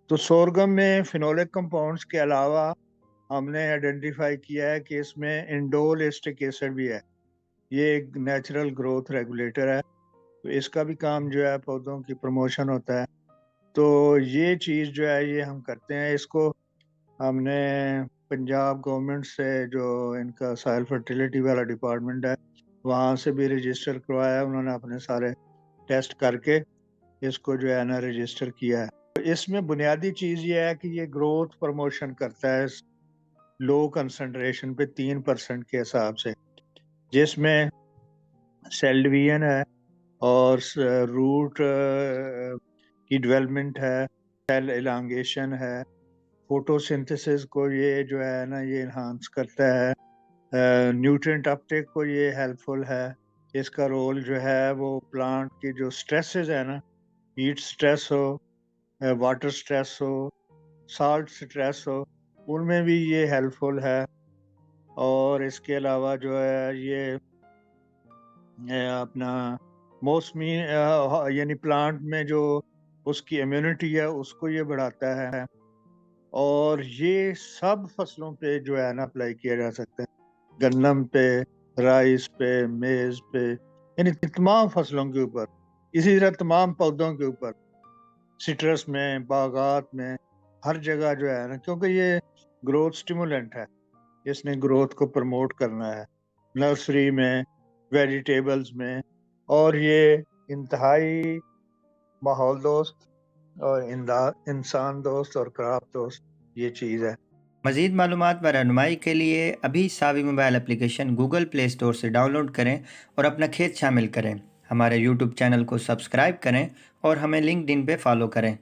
تو سورگم میں فینولک کمپاؤنڈز کے علاوہ ہم نے آئیڈینٹیفائی کیا ہے کہ اس میں انڈول ایسٹک ایسڈ بھی ہے. یہ ایک نیچرل گروتھ ریگولیٹر ہے، تو اس کا بھی کام جو ہے پودوں کی پروموشن ہوتا ہے. تو یہ چیز جو ہے یہ ہم کرتے ہیں. اس کو ہم نے پنجاب گورنمنٹ سے جو ان کا سائل فرٹیلیٹی والا ڈپارٹمنٹ ہے وہاں سے بھی رجسٹر کروایا ہے. انہوں نے اپنے سارے ٹیسٹ کر کے اس کو جو ہے نا رجسٹر کیا ہے. اس میں بنیادی چیز یہ ہے کہ یہ گروتھ پروموشن کرتا ہے لو کنسنٹریشن پہ 3% کے حساب سے، جس میں سیل ڈویژن ہے اور روٹ کی ڈیولپمنٹ ہے، سیل الانگیشن ہے، فوٹوسنتھسس کو یہ جو ہے نا یہ انہانس کرتا ہے، نیوٹرینٹ اپٹیک کو یہ ہیلپ فل ہے. اس کا رول جو ہے وہ پلانٹ کی جو سٹریسز ہے نا، ہیٹ سٹریس ہو، واٹر سٹریس ہو، سالٹ سٹریس ہو، ان میں بھی یہ ہیلپ فل ہے. اور اس کے علاوہ جو ہے یہ اپنا موسمی یعنی پلانٹ میں جو اس کی امیونٹی ہے اس کو یہ بڑھاتا ہے. اور یہ سب فصلوں پہ جو ہے نا اپلائی کیا جا سکتا ہے، گندم پہ، رائس پہ، میز پہ، یعنی تمام فصلوں کے اوپر. اسی طرح تمام پودوں کے اوپر، سٹرس میں، باغات میں، ہر جگہ جو ہے نا، کیونکہ یہ گروتھ سٹیمولنٹ ہے، اس نے گروتھ کو پروموٹ کرنا ہے نرسری میں، ویجیٹیبلز میں. اور یہ انتہائی ماحول دوست اور انسان دوست اور کراپ دوست یہ چیز ہے. مزید معلومات و رہنمائی کے لیے ابھی ساوی mobile application Google play store سے ڈاؤن لوڈ کریں اور اپنا کھیت شامل کریں. ہمارے یوٹیوب چینل کو سبسکرائب کریں اور ہمیں لنکڈ ان پہ فالو کریں.